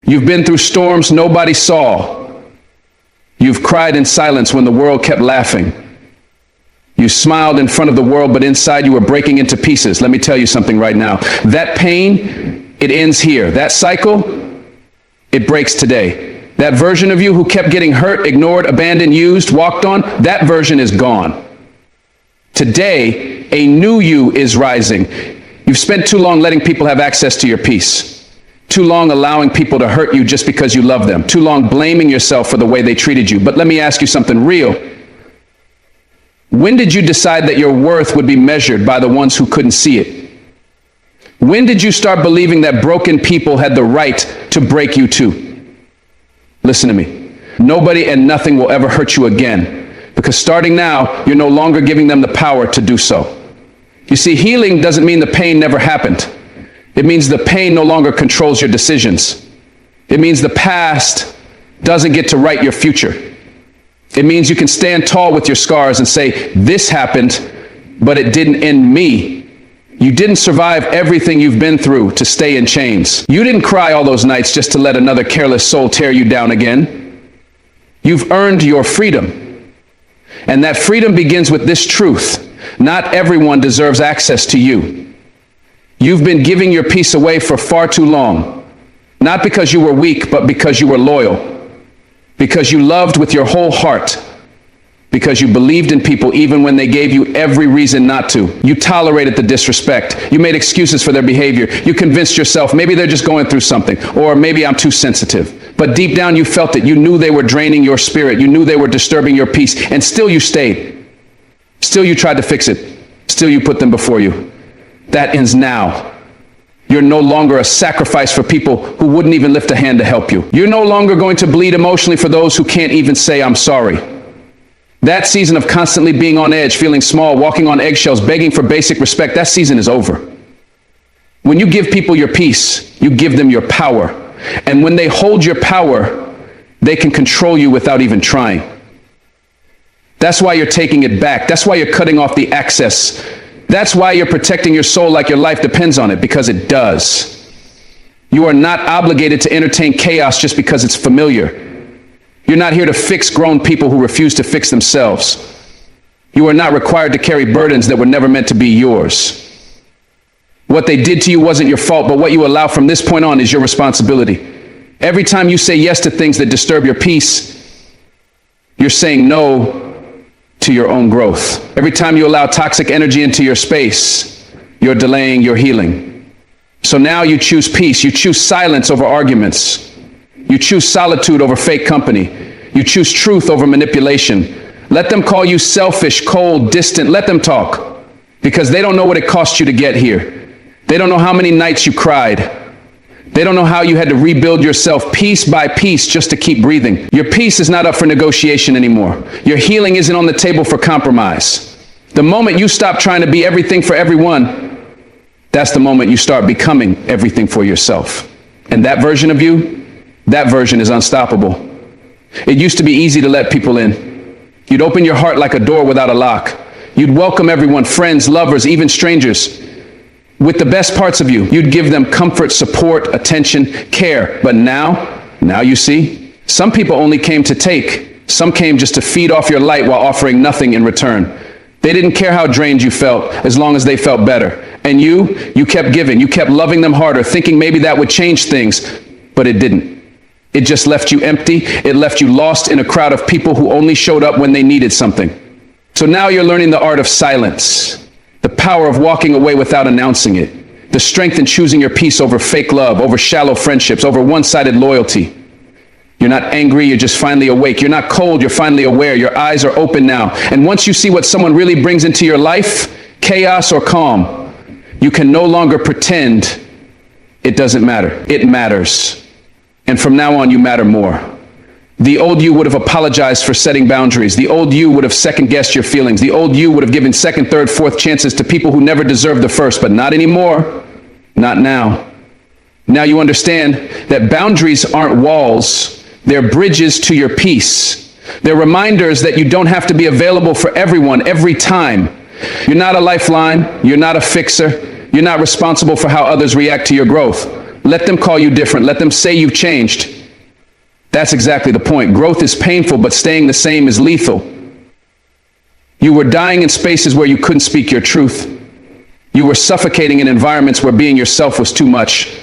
You've been through storms nobody saw. You've cried in silence when the world kept laughing. You smiled in front of the world, but inside you were breaking into pieces. Let me tell you something right now. That pain, it ends here. That cycle, it breaks today. That version of you who kept getting hurt, ignored, abandoned, used, walked on, that version is gone. Today, a new you is rising. You've spent too long letting people have access to your peace. Too long allowing people to hurt you just because you love them. Too long blaming yourself for the way they treated you. But let me ask you something real. When did you decide that your worth would be measured by the ones who couldn't see it? When did you start believing that broken people had the right to break you too? Listen to me. Nobody and nothing will ever hurt you again, because starting now, you're no longer giving them the power to do so. You see, healing doesn't mean the pain never happened. It means the pain no longer controls your decisions. It means the past doesn't get to write your future. It means you can stand tall with your scars and say, this happened, but it didn't end me. You didn't survive everything you've been through to stay in chains. You didn't cry all those nights just to let another careless soul tear you down again. You've earned your freedom. And that freedom begins with this truth. Not everyone deserves access to you. You've been giving your peace away for far too long. Not because you were weak, but because you were loyal. Because you loved with your whole heart. Because you believed in people even when they gave you every reason not to. You tolerated the disrespect. You made excuses for their behavior. You convinced yourself maybe they're just going through something, or maybe I'm too sensitive. But deep down you felt it. You knew they were draining your spirit. You knew they were disturbing your peace, and still you stayed. Still you tried to fix it. Still you put them before you. That ends now. You're no longer a sacrifice for people who wouldn't even lift a hand to help you. You're no longer going to bleed emotionally for those who can't even say, I'm sorry. That season of constantly being on edge, feeling small, walking on eggshells, begging for basic respect, that season is over. When you give people your peace, you give them your power. And when they hold your power, they can control you without even trying. That's why you're taking it back. That's why you're cutting off the access. That's why you're protecting your soul like your life depends on it, because it does. You are not obligated to entertain chaos just because it's familiar. You're not here to fix grown people who refuse to fix themselves. You are not required to carry burdens that were never meant to be yours. What they did to you wasn't your fault, but what you allow from this point on is your responsibility. Every time you say yes to things that disturb your peace, you're saying no to your own growth. Every time you allow toxic energy into your space, you're delaying your healing. So now you choose peace. You choose silence over arguments. You choose solitude over fake company. You choose truth over manipulation. Let them call you selfish, cold, distant. Let them talk, because they don't know what it cost you to get here. They don't know how many nights you cried. They don't know how you had to rebuild yourself piece by piece just to keep breathing. Your peace is not up for negotiation anymore. Your healing isn't on the table for compromise. The moment you stop trying to be everything for everyone, that's the moment you start becoming everything for yourself. And that version of you, that version is unstoppable. It used to be easy to let people in. You'd open your heart like a door without a lock. You'd welcome everyone, friends, lovers, even strangers, with the best parts of you. You'd give them comfort, support, attention, care. But now you see, some people only came to take. Some came just to feed off your light while offering nothing in return. They didn't care how drained you felt, as long as they felt better. And you kept giving. You kept loving them harder, thinking maybe that would change things, but it didn't. It just left you empty. It left you lost in a crowd of people who only showed up when they needed something. So now you're learning the art of silence. The power of walking away without announcing it. The strength in choosing your peace over fake love, over shallow friendships, over one-sided loyalty. You're not angry, you're just finally awake. You're not cold, you're finally aware. Your eyes are open now. And once you see what someone really brings into your life, chaos or calm, you can no longer pretend it doesn't matter. It matters. And from now on, you matter more. The old you would have apologized for setting boundaries. The old you would have second-guessed your feelings. The old you would have given second, third, fourth chances to people who never deserved the first, but not anymore. Not now. Now you understand that boundaries aren't walls. They're bridges to your peace. They're reminders that you don't have to be available for everyone every time. You're not a lifeline. You're not a fixer. You're not responsible for how others react to your growth. Let them call you different. Let them say you've changed. That's exactly the point. Growth is painful, but staying the same is lethal. You were dying in spaces where you couldn't speak your truth. You were suffocating in environments where being yourself was too much.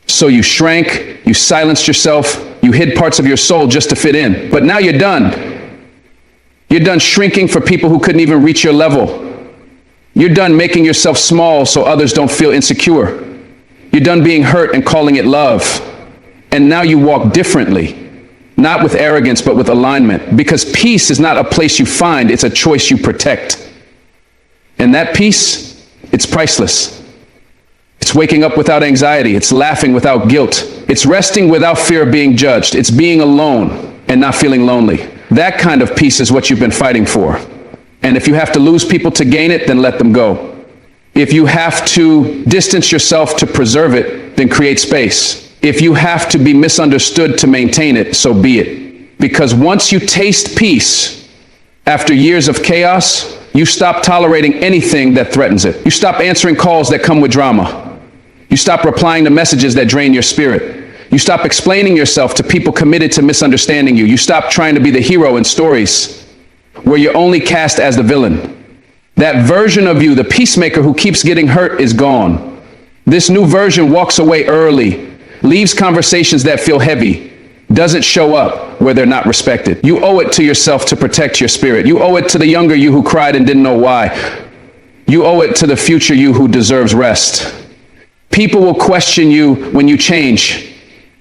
So you shrank, you silenced yourself, you hid parts of your soul just to fit in. But now you're done. You're done shrinking for people who couldn't even reach your level. You're done making yourself small so others don't feel insecure. You're done being hurt and calling it love. And now you walk differently, not with arrogance, but with alignment. Because peace is not a place you find, it's a choice you protect. And that peace, it's priceless. It's waking up without anxiety. It's laughing without guilt. It's resting without fear of being judged. It's being alone and not feeling lonely. That kind of peace is what you've been fighting for. And if you have to lose people to gain it, then let them go. If you have to distance yourself to preserve it, then create space. If you have to be misunderstood to maintain it, so be it. Because once you taste peace, after years of chaos, you stop tolerating anything that threatens it. You stop answering calls that come with drama. You stop replying to messages that drain your spirit. You stop explaining yourself to people committed to misunderstanding you. You stop trying to be the hero in stories where you're only cast as the villain. That version of you, the peacemaker who keeps getting hurt, is gone. This new version walks away early, leaves conversations that feel heavy, doesn't show up where they're not respected. You owe it to yourself to protect your spirit. You owe it to the younger you who cried and didn't know why. You owe it to the future you who deserves rest. People will question you when you change.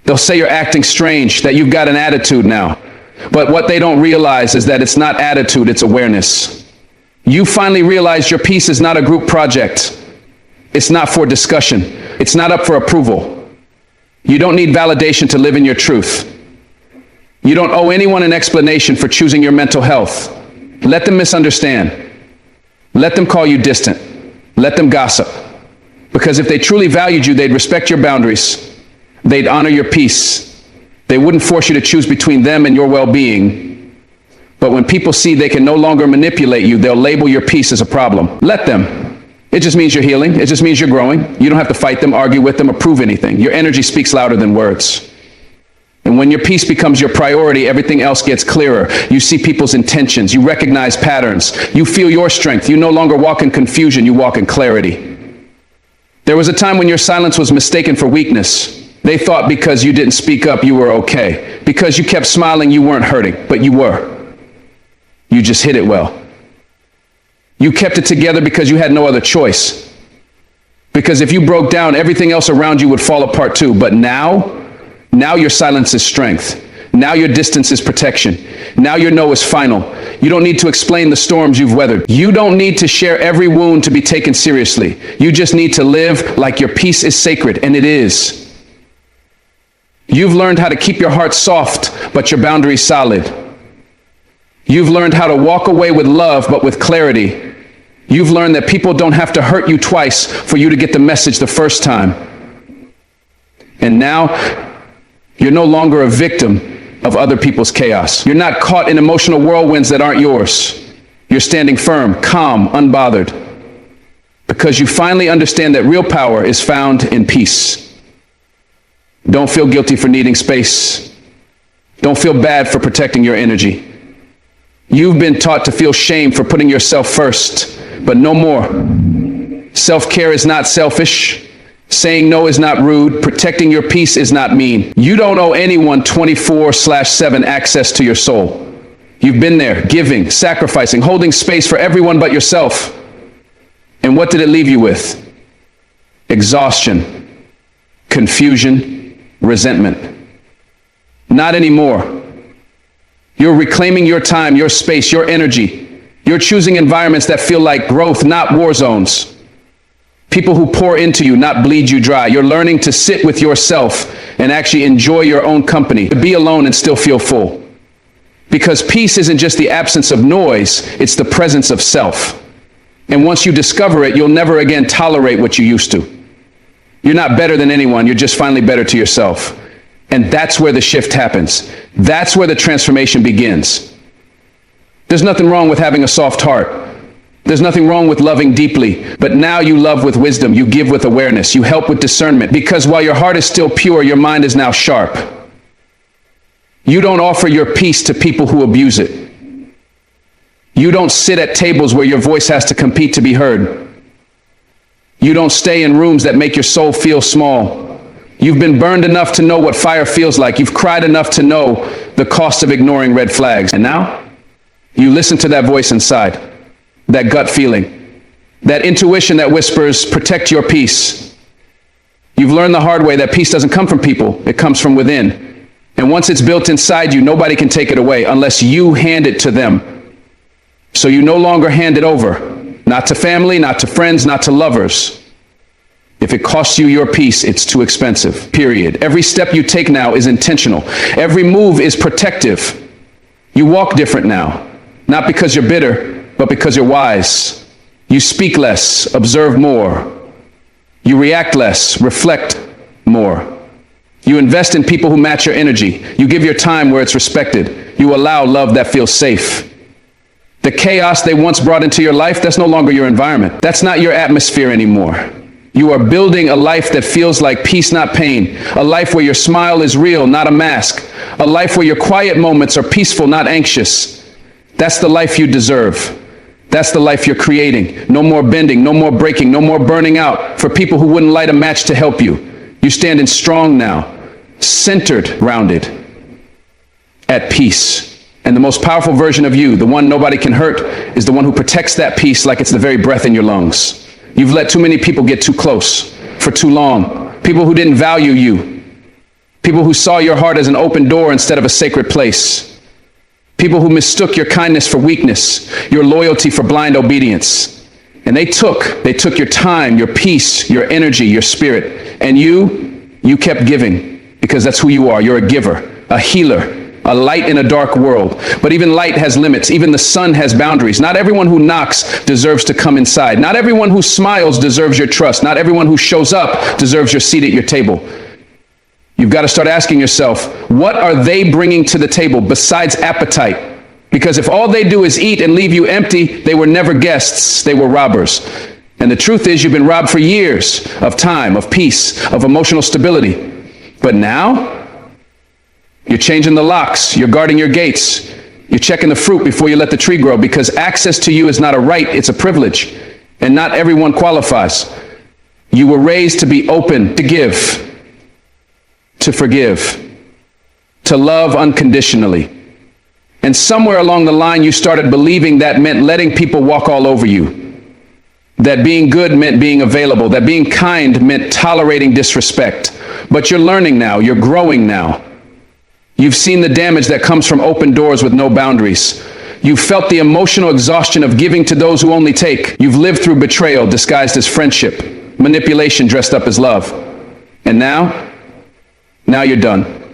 They'll say you're acting strange, that you've got an attitude now. But what they don't realize is that it's not attitude, it's awareness. You finally realize your peace is not a group project. It's not for discussion. It's not up for approval. You don't need validation to live in your truth. You don't owe anyone an explanation for choosing your mental health. Let them misunderstand. Let them call you distant. Let them gossip. Because if they truly valued you, they'd respect your boundaries. They'd honor your peace. They wouldn't force you to choose between them and your well-being. But when people see they can no longer manipulate you, they'll label your peace as a problem. Let them. It just means you're healing. It just means you're growing. You don't have to fight them, argue with them, or prove anything. Your energy speaks louder than words. And when your peace becomes your priority, everything else gets clearer. You see people's intentions. You recognize patterns. You feel your strength. You no longer walk in confusion. You walk in clarity. There was a time when your silence was mistaken for weakness. They thought because you didn't speak up, you were okay. Because you kept smiling, you weren't hurting, but you were. You just hid it well. You kept it together because you had no other choice. Because if you broke down, everything else around you would fall apart too. But now your silence is strength. Now your distance is protection. Now your no is final. You don't need to explain the storms you've weathered. You don't need to share every wound to be taken seriously. You just need to live like your peace is sacred, and it is. You've learned how to keep your heart soft, but your boundaries solid. You've learned how to walk away with love, but with clarity. You've learned that people don't have to hurt you twice for you to get the message the first time. And now, you're no longer a victim of other people's chaos. You're not caught in emotional whirlwinds that aren't yours. You're standing firm, calm, unbothered. Because you finally understand that real power is found in peace. Don't feel guilty for needing space. Don't feel bad for protecting your energy. You've been taught to feel shame for putting yourself first, but no more. Self-care is not selfish. Saying no is not rude. Protecting your peace is not mean. You don't owe anyone 24/7 access to your soul. You've been there, giving, sacrificing, holding space for everyone but yourself. And what did it leave you with? Exhaustion, confusion, resentment. Not anymore. You're reclaiming your time, your space, your energy. You're choosing environments that feel like growth, not war zones. People who pour into you, not bleed you dry. You're learning to sit with yourself and actually enjoy your own company, to be alone and still feel full. Because peace isn't just the absence of noise, it's the presence of self. And once you discover it, you'll never again tolerate what you used to. You're not better than anyone, you're just finally better to yourself. And that's where the shift happens. That's where the transformation begins. There's nothing wrong with having a soft heart. There's nothing wrong with loving deeply, but now you love with wisdom, you give with awareness, you help with discernment, because while your heart is still pure, your mind is now sharp. You don't offer your peace to people who abuse it. You don't sit at tables where your voice has to compete to be heard. You don't stay in rooms that make your soul feel small. You've been burned enough to know what fire feels like. You've cried enough to know the cost of ignoring red flags. And now, you listen to that voice inside, that gut feeling, that intuition that whispers, protect your peace. You've learned the hard way that peace doesn't come from people, it comes from within. And once it's built inside you, nobody can take it away unless you hand it to them. So you no longer hand it over, not to family, not to friends, not to lovers. If it costs you your peace, it's too expensive, period. Every step you take now is intentional. Every move is protective. You walk different now, not because you're bitter, but because you're wise. You speak less, observe more. You react less, reflect more. You invest in people who match your energy. You give your time where it's respected. You allow love that feels safe. The chaos they once brought into your life, that's no longer your environment. That's not your atmosphere anymore. You are building a life that feels like peace, not pain. A life where your smile is real, not a mask. A life where your quiet moments are peaceful, not anxious. That's the life you deserve. That's the life you're creating. No more bending, no more breaking, no more burning out for people who wouldn't light a match to help you. You're standing strong now, centered, grounded, at peace. And the most powerful version of you, the one nobody can hurt, is the one who protects that peace like it's the very breath in your lungs. You've let too many people get too close for too long. People who didn't value you. People who saw your heart as an open door instead of a sacred place. People who mistook your kindness for weakness, your loyalty for blind obedience. And they took your time, your peace, your energy, your spirit. And you kept giving because that's who you are. You're a giver, a healer, a light in a dark world. But even light has limits. Even the sun has boundaries. Not everyone who knocks deserves to come inside. Not everyone who smiles deserves your trust. Not everyone who shows up deserves your seat at your table. You've got to start asking yourself, what are they bringing to the table besides appetite? Because if all they do is eat and leave you empty, they were never guests, they were robbers. And the truth is, you've been robbed for years of time, of peace, of emotional stability. But now, you're changing the locks, you're guarding your gates, you're checking the fruit before you let the tree grow, because access to you is not a right, it's a privilege. And not everyone qualifies. You were raised to be open, to give, to forgive, to love unconditionally. And somewhere along the line, you started believing that meant letting people walk all over you. That being good meant being available, that being kind meant tolerating disrespect. But you're learning now, you're growing now. You've seen the damage that comes from open doors with no boundaries. You've felt the emotional exhaustion of giving to those who only take. You've lived through betrayal disguised as friendship, manipulation dressed up as love. And now you're done.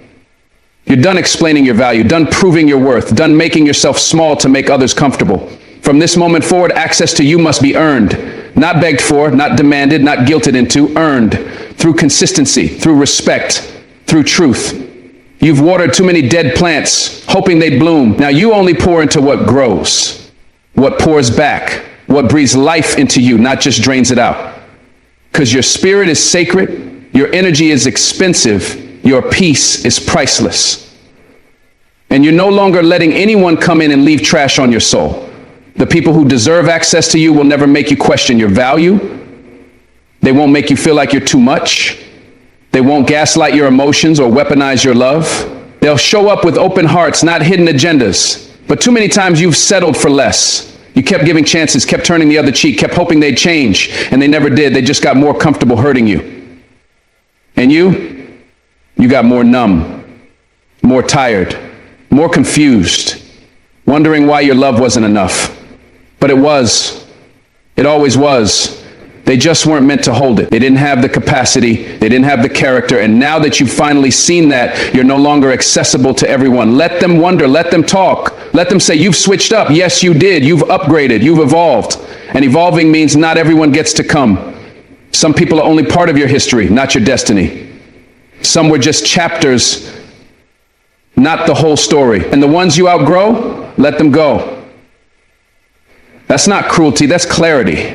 You're done explaining your value, done proving your worth, done making yourself small to make others comfortable. From this moment forward, access to you must be earned. Not begged for, not demanded, not guilted into, earned. Through consistency, through respect, through truth. You've watered too many dead plants, hoping they'd bloom. Now you only pour into what grows, what pours back, what breathes life into you, not just drains it out. Because your spirit is sacred, your energy is expensive, your peace is priceless. And you're no longer letting anyone come in and leave trash on your soul. The people who deserve access to you will never make you question your value. They won't make you feel like you're too much. They won't gaslight your emotions or weaponize your love. They'll show up with open hearts, not hidden agendas. But too many times you've settled for less. You kept giving chances, kept turning the other cheek, kept hoping they'd change, and they never did. They just got more comfortable hurting you. And you got more numb, more tired, more confused, wondering why your love wasn't enough. But it was. It always was. They just weren't meant to hold it. They didn't have the capacity. They didn't have the character. And now that you've finally seen that, you're no longer accessible to everyone. Let them wonder. Let them talk. Let them say, you've switched up. Yes, you did. You've upgraded. You've evolved. And evolving means not everyone gets to come. Some people are only part of your history, not your destiny. Some were just chapters, not the whole story. And the ones you outgrow, let them go. That's not cruelty, that's clarity.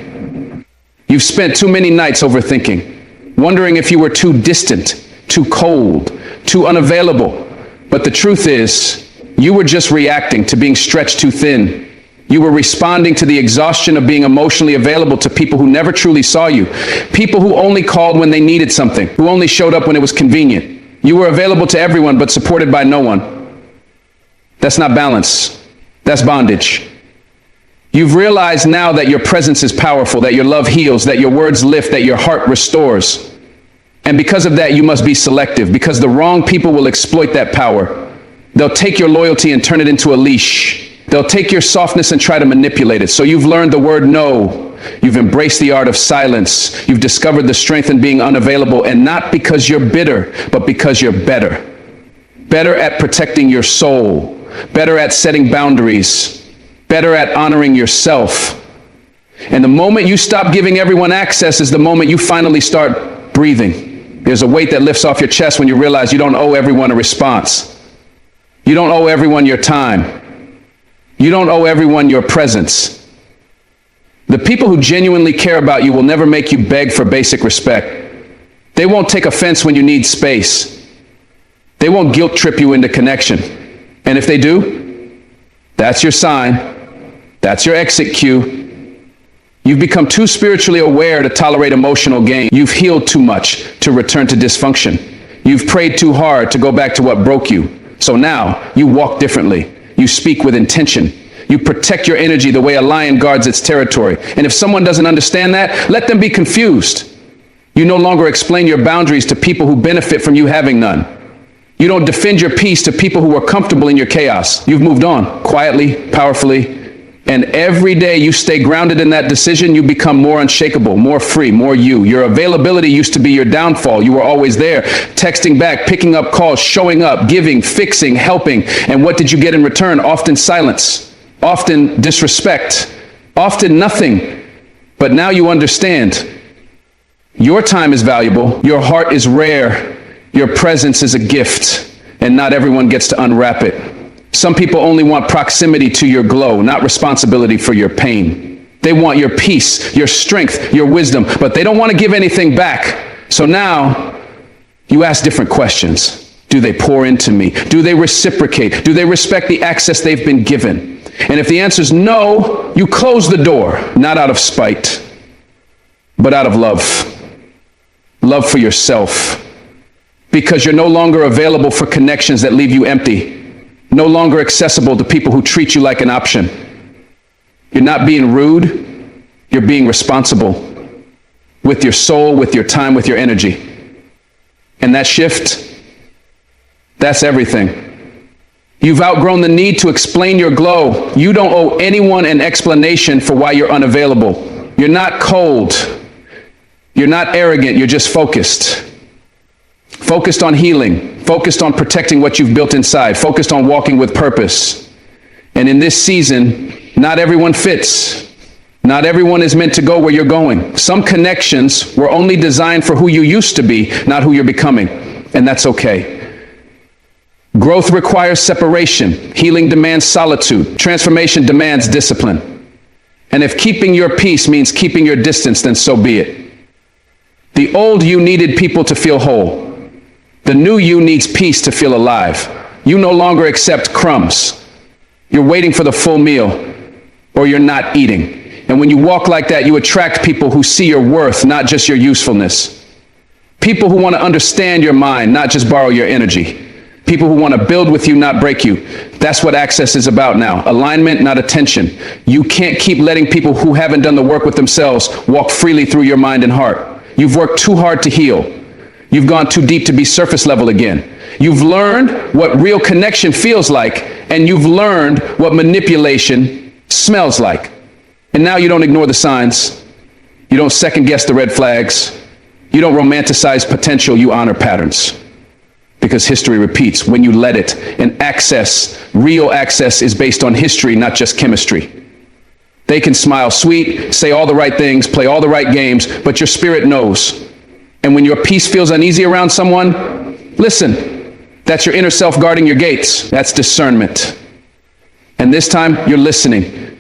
You've spent too many nights overthinking, wondering if you were too distant, too cold, too unavailable. But the truth is, you were just reacting to being stretched too thin. You were responding to the exhaustion of being emotionally available to people who never truly saw you. People who only called when they needed something, who only showed up when it was convenient. You were available to everyone, but supported by no one. That's not balance. That's bondage. You've realized now that your presence is powerful, that your love heals, that your words lift, that your heart restores. And because of that, you must be selective, because the wrong people will exploit that power. They'll take your loyalty and turn it into a leash. They'll take your softness and try to manipulate it. So you've learned the word no. You've embraced the art of silence. You've discovered the strength in being unavailable, and not because you're bitter, but because you're better. Better at protecting your soul. Better at setting boundaries. Better at honoring yourself. And the moment you stop giving everyone access is the moment you finally start breathing. There's a weight that lifts off your chest when you realize you don't owe everyone a response. You don't owe everyone your time. You don't owe everyone your presence. The people who genuinely care about you will never make you beg for basic respect. They won't take offense when you need space. They won't guilt trip you into connection. And if they do, that's your sign. That's your exit cue. You've become too spiritually aware to tolerate emotional gain. You've healed too much to return to dysfunction. You've prayed too hard to go back to what broke you. So now you walk differently. You speak with intention. You protect your energy the way a lion guards its territory. And if someone doesn't understand that, let them be confused. You no longer explain your boundaries to people who benefit from you having none. You don't defend your peace to people who are comfortable in your chaos. You've moved on, quietly, powerfully. And every day you stay grounded in that decision, you become more unshakable, more free, more you. Your availability used to be your downfall. You were always there, texting back, picking up calls, showing up, giving, fixing, helping. And what did you get in return? Often silence, often disrespect, often nothing. But now you understand. Your time is valuable. Your heart is rare. Your presence is a gift. And not everyone gets to unwrap it. Some people only want proximity to your glow, not responsibility for your pain. They want your peace, your strength, your wisdom, but they don't want to give anything back. So now you ask different questions. Do they pour into me? Do they reciprocate? Do they respect the access they've been given? And if the answer is no, you close the door, not out of spite, but out of love. Love for yourself. Because you're no longer available for connections that leave you empty. No longer accessible to people who treat you like an option. You're not being rude, you're being responsible with your soul, with your time, with your energy. And that shift, that's everything. You've outgrown the need to explain your glow. You don't owe anyone an explanation for why you're unavailable. You're not cold. You're not arrogant, you're just focused. Focused on healing, focused on protecting what you've built inside, focused on walking with purpose. And in this season, not everyone fits. Not everyone is meant to go where you're going. Some connections were only designed for who you used to be, not who you're becoming. And that's okay. Growth requires separation. Healing demands solitude. Transformation demands discipline. And if keeping your peace means keeping your distance, then so be it. The old you needed people to feel whole. The new you needs peace to feel alive. You no longer accept crumbs. You're waiting for the full meal, or you're not eating. And when you walk like that, you attract people who see your worth, not just your usefulness. People who want to understand your mind, not just borrow your energy. People who want to build with you, not break you. That's what access is about now. Alignment, not attention. You can't keep letting people who haven't done the work with themselves walk freely through your mind and heart. You've worked too hard to heal. You've gone too deep to be surface level again. You've learned what real connection feels like, and you've learned what manipulation smells like. And now you don't ignore the signs. You don't second guess the red flags. You don't romanticize potential, you honor patterns. Because history repeats when you let it. And access, real access, is based on history, not just chemistry. They can smile sweet, say all the right things, play all the right games, but your spirit knows. And when your peace feels uneasy around someone, listen. That's your inner self guarding your gates. That's discernment. And this time, you're listening.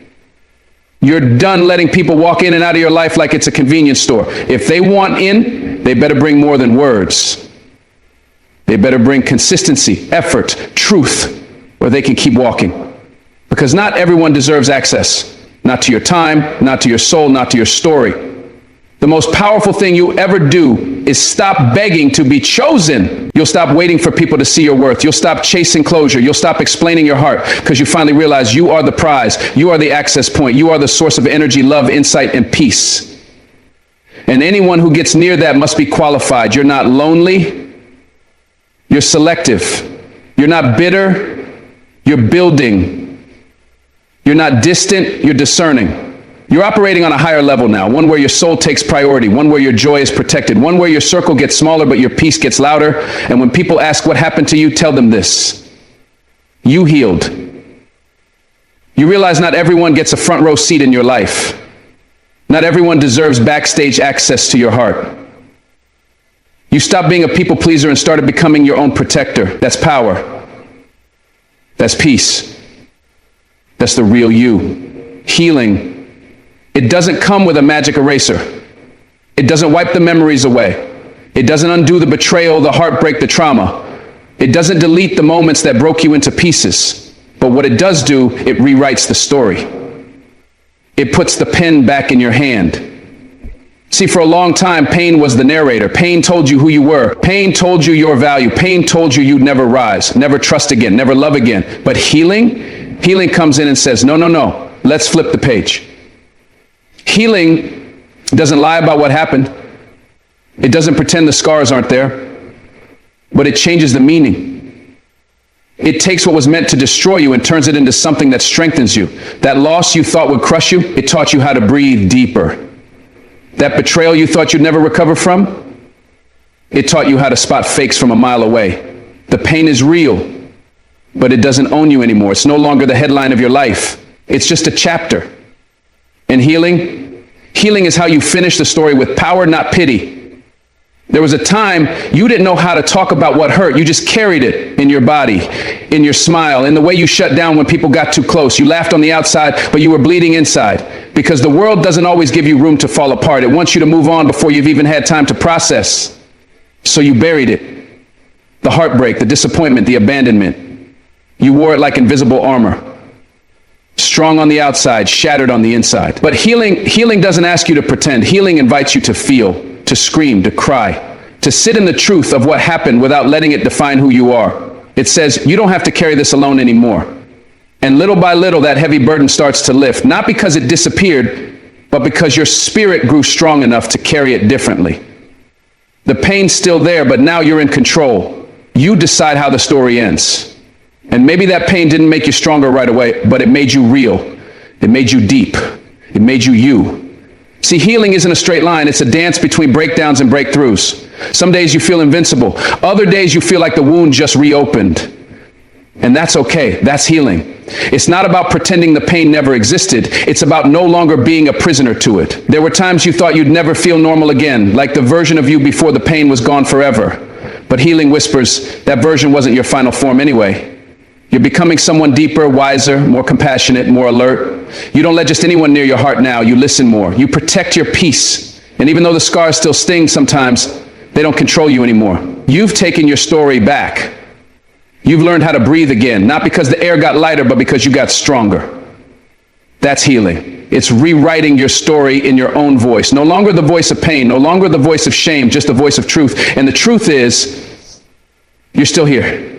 You're done letting people walk in and out of your life like it's a convenience store. If they want in, they better bring more than words. They better bring consistency, effort, truth, or they can keep walking. Because not everyone deserves access. Not to your time, not to your soul, not to your story. The most powerful thing you ever do is stop begging to be chosen. You'll stop waiting for people to see your worth. You'll stop chasing closure. You'll stop explaining your heart because you finally realize you are the prize. You are the access point. You are the source of energy, love, insight, and peace. And anyone who gets near that must be qualified. You're not lonely. You're selective. You're not bitter. You're building. You're not distant. You're discerning. You're operating on a higher level now, one where your soul takes priority, one where your joy is protected, one where your circle gets smaller but your peace gets louder. And when people ask what happened to you, tell them this: you healed. You realize not everyone gets a front row seat in your life. Not everyone deserves backstage access to your heart. You stopped being a people pleaser and started becoming your own protector. That's power. That's peace. That's the real you. Healing. It doesn't come with a magic eraser. It doesn't wipe the memories away. It doesn't undo the betrayal, the heartbreak, the trauma. It doesn't delete the moments that broke you into pieces. But what it does do, it rewrites the story. It puts the pen back in your hand. See, for a long time, pain was the narrator. Pain told you who you were. Pain told you your value. Pain told you you'd never rise, never trust again, never love again. But healing comes in and says, no, no, no, let's flip the page. Healing doesn't lie about what happened. It doesn't pretend the scars aren't there, but it changes the meaning. It takes what was meant to destroy you and turns it into something that strengthens you. That loss you thought would crush you, it taught you how to breathe deeper. That betrayal you thought you'd never recover from, it taught you how to spot fakes from a mile away. The pain is real, but it doesn't own you anymore. It's no longer the headline of your life. It's just a chapter. And healing is how you finish the story with power, not pity. There was a time you didn't know how to talk about what hurt. You just carried it in your body, in your smile, in the way you shut down when people got too close. You laughed on the outside, but you were bleeding inside. Because the world doesn't always give you room to fall apart. It wants you to move on before you've even had time to process. So you buried it. The heartbreak, the disappointment, the abandonment. You wore it like invisible armor. Strong on the outside, shattered on the inside. But healing doesn't ask you to pretend. Healing invites you to feel, to scream, to cry, to sit in the truth of what happened without letting it define who you are. It says, you don't have to carry this alone anymore. And little by little, that heavy burden starts to lift, not because it disappeared, but because your spirit grew strong enough to carry it differently. The pain's still there, but now you're in control. You decide how the story ends. And maybe that pain didn't make you stronger right away, but it made you real. It made you deep. It made you you. See, healing isn't a straight line. It's a dance between breakdowns and breakthroughs. Some days you feel invincible. Other days you feel like the wound just reopened. And that's okay. That's healing. It's not about pretending the pain never existed. It's about no longer being a prisoner to it. There were times you thought you'd never feel normal again, like the version of you before the pain was gone forever. But healing whispers, that version wasn't your final form anyway. You're becoming someone deeper, wiser, more compassionate, more alert. You don't let just anyone near your heart now. You listen more. You protect your peace. And even though the scars still sting sometimes, they don't control you anymore. You've taken your story back. You've learned how to breathe again, not because the air got lighter, but because you got stronger. That's healing. It's rewriting your story in your own voice. No longer the voice of pain, no longer the voice of shame, just the voice of truth. And the truth is, you're still here.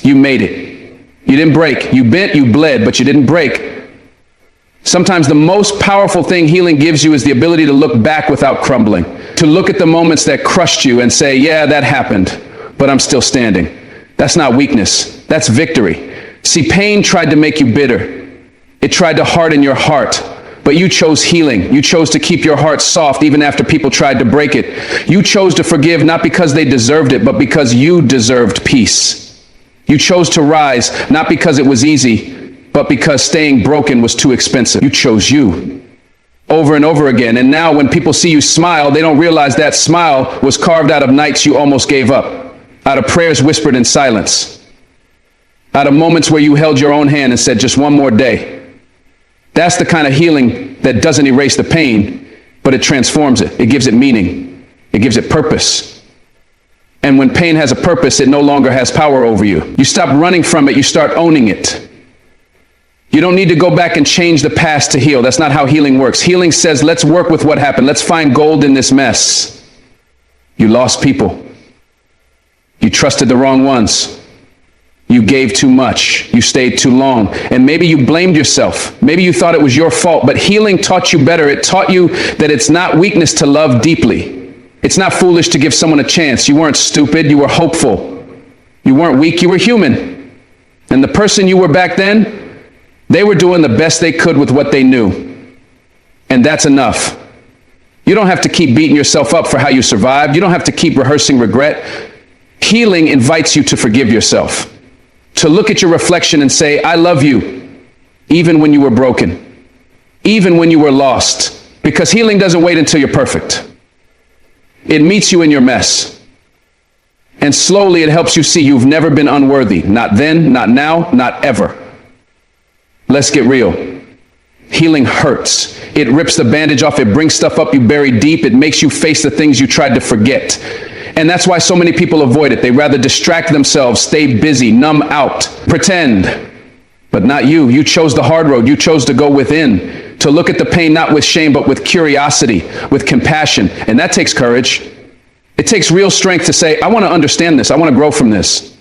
You made it. You didn't break. You bent, you bled, but you didn't break. Sometimes the most powerful thing healing gives you is the ability to look back without crumbling, to look at the moments that crushed you and say, yeah, that happened, but I'm still standing. That's not weakness. That's victory. See, pain tried to make you bitter. It tried to harden your heart, but you chose healing. You chose to keep your heart soft even after people tried to break it. You chose to forgive not because they deserved it, but because you deserved peace. You chose to rise, not because it was easy, but because staying broken was too expensive. You chose you over and over again. And now when people see you smile, they don't realize that smile was carved out of nights you almost gave up, out of prayers whispered in silence, out of moments where you held your own hand and said, just one more day. That's the kind of healing that doesn't erase the pain, but it transforms it. It gives it meaning. It gives it purpose. And when pain has a purpose, it no longer has power over you. You stop running from it, you start owning it. You don't need to go back and change the past to heal. That's not how healing works. Healing says, let's work with what happened. Let's find gold in this mess. You lost people. You trusted the wrong ones. You gave too much. You stayed too long. And maybe you blamed yourself. Maybe you thought it was your fault, but healing taught you better. It taught you that it's not weakness to love deeply. It's not foolish to give someone a chance. You weren't stupid. You were hopeful. You weren't weak. You were human. And the person you were back then, they were doing the best they could with what they knew. And that's enough. You don't have to keep beating yourself up for how you survived. You don't have to keep rehearsing regret. Healing invites you to forgive yourself, to look at your reflection and say, I love you, even when you were broken, even when you were lost, because healing doesn't wait until you're perfect. It meets you in your mess. And slowly it helps you see you've never been unworthy. Not then, not now, not ever. Let's get real. Healing hurts. It rips the bandage off. It brings stuff up you buried deep. It makes you face the things you tried to forget. And that's why so many people avoid it. They rather distract themselves, stay busy, numb out, pretend. But not you. You chose the hard road. You chose to go within, to look at the pain not with shame, but with curiosity, with compassion. And that takes courage. It takes real strength to say, I want to understand this. I want to grow from this.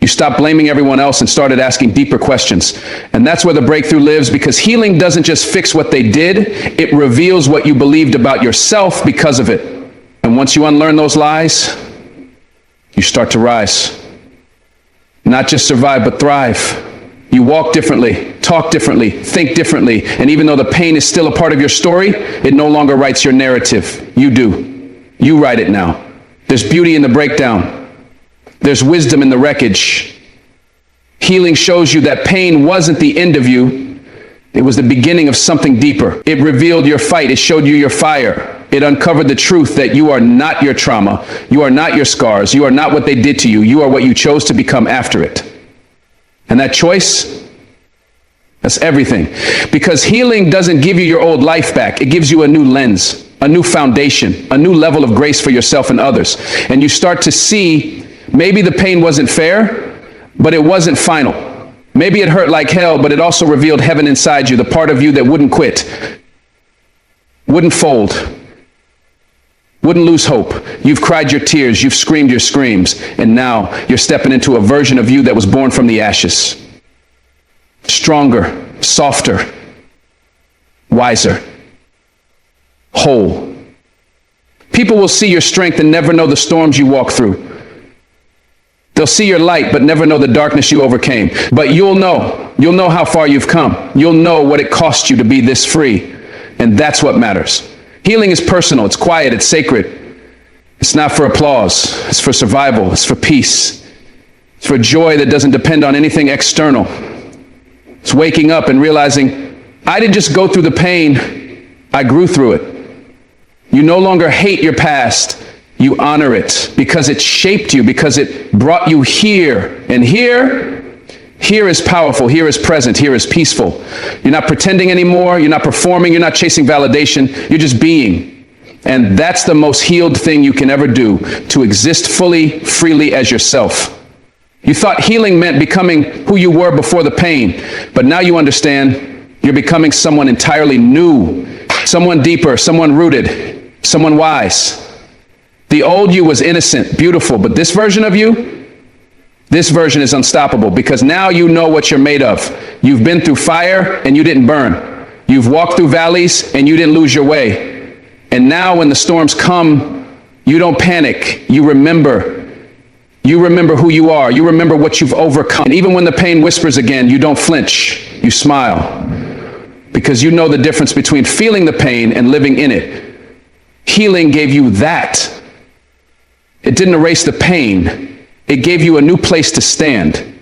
You stopped blaming everyone else and started asking deeper questions. And that's where the breakthrough lives, because healing doesn't just fix what they did, it reveals what you believed about yourself because of it. And once you unlearn those lies, you start to rise. Not just survive, but thrive. You walk differently, talk differently, think differently. And even though the pain is still a part of your story, it no longer writes your narrative. You do. You write it now. There's beauty in the breakdown. There's wisdom in the wreckage. Healing shows you that pain wasn't the end of you. It was the beginning of something deeper. It revealed your fight. It showed you your fire. It uncovered the truth that you are not your trauma. You are not your scars. You are not what they did to you. You are what you chose to become after it. And that choice, that's everything. Because healing doesn't give you your old life back. It gives you a new lens, a new foundation, a new level of grace for yourself and others. And you start to see maybe the pain wasn't fair, but it wasn't final. Maybe it hurt like hell, but it also revealed heaven inside you, the part of you that wouldn't quit, wouldn't fold, wouldn't lose hope. You've cried your tears, you've screamed your screams, and now you're stepping into a version of you that was born from the ashes. Stronger, softer, wiser, whole. People will see your strength and never know the storms you walk through. They'll see your light, but never know the darkness you overcame. But you'll know how far you've come. You'll know what it cost you to be this free. And that's what matters. Healing is personal. It's quiet. It's sacred. It's not for applause. It's for survival. It's for peace. It's for joy that doesn't depend on anything external. It's waking up and realizing, I didn't just go through the pain. I grew through it. You no longer hate your past. You honor it because it shaped you, because it brought you here. And here is powerful. Here is present. Here is peaceful. You're not pretending anymore. You're not performing. You're not chasing validation. You're just being. And that's the most healed thing you can ever do, to exist fully, freely as yourself. You thought healing meant becoming who you were before the pain, but now you understand you're becoming someone entirely new, someone deeper, someone rooted, someone wise. The old you was innocent, beautiful, but this version of you, this version is unstoppable, because now you know what you're made of. You've been through fire and you didn't burn. You've walked through valleys and you didn't lose your way. And now when the storms come, you don't panic. You remember who you are. You remember what you've overcome. And even when the pain whispers again, you don't flinch. You smile, because you know the difference between feeling the pain and living in it. Healing gave you that. It didn't erase the pain. It gave you a new place to stand.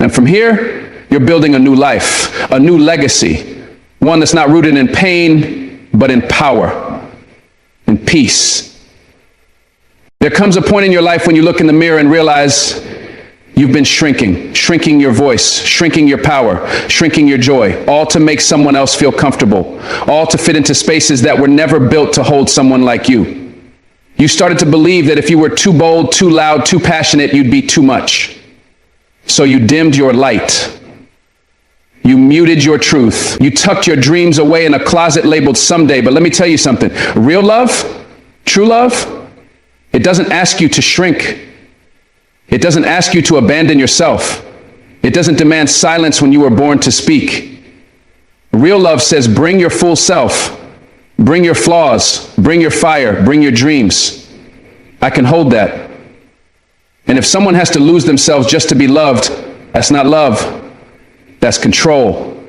And from here, you're building a new life, a new legacy, one that's not rooted in pain, but in power, in peace. There comes a point in your life when you look in the mirror and realize You've been shrinking your voice, shrinking your power, shrinking your joy, all to make someone else feel comfortable, all to fit into spaces that were never built to hold someone like you. You started to believe that if you were too bold, too loud, too passionate, you'd be too much. So you dimmed your light. You muted your truth. You tucked your dreams away in a closet labeled someday. But let me tell you something. Real love, true love, it doesn't ask you to shrink. It doesn't ask you to abandon yourself. It doesn't demand silence when you were born to speak. Real love says, bring your full self. Bring your flaws. Bring your fire. Bring your dreams. I can hold that. And if someone has to lose themselves just to be loved, that's not love. That's control.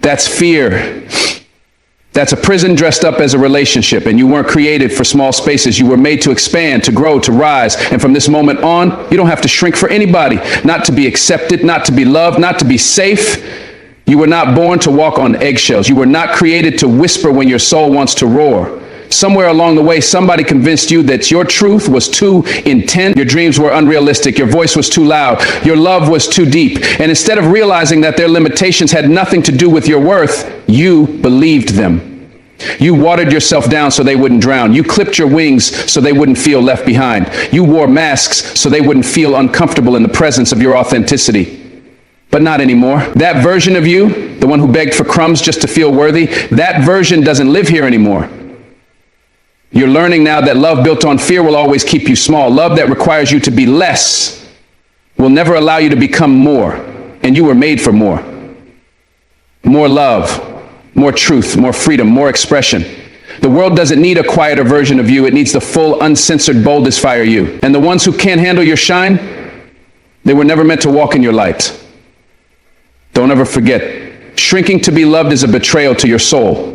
That's fear. That's a prison dressed up as a relationship, and you weren't created for small spaces. You were made to expand, to grow, to rise. And from this moment on, you don't have to shrink for anybody, not to be accepted, not to be loved, not to be safe. You were not born to walk on eggshells. You were not created to whisper when your soul wants to roar. Somewhere along the way, somebody convinced you that your truth was too intense, your dreams were unrealistic, your voice was too loud, your love was too deep. And instead of realizing that their limitations had nothing to do with your worth, you believed them. You watered yourself down so they wouldn't drown. You clipped your wings so they wouldn't feel left behind. You wore masks so they wouldn't feel uncomfortable in the presence of your authenticity. But not anymore. That version of you, the one who begged for crumbs just to feel worthy, that version doesn't live here anymore. You're learning now that love built on fear will always keep you small. Love that requires you to be less will never allow you to become more. And you were made for more. More love, more truth, more freedom, more expression. The world doesn't need a quieter version of you. It needs the full, uncensored, boldest fire you. And the ones who can't handle your shine, they were never meant to walk in your light. Don't ever forget, shrinking to be loved is a betrayal to your soul.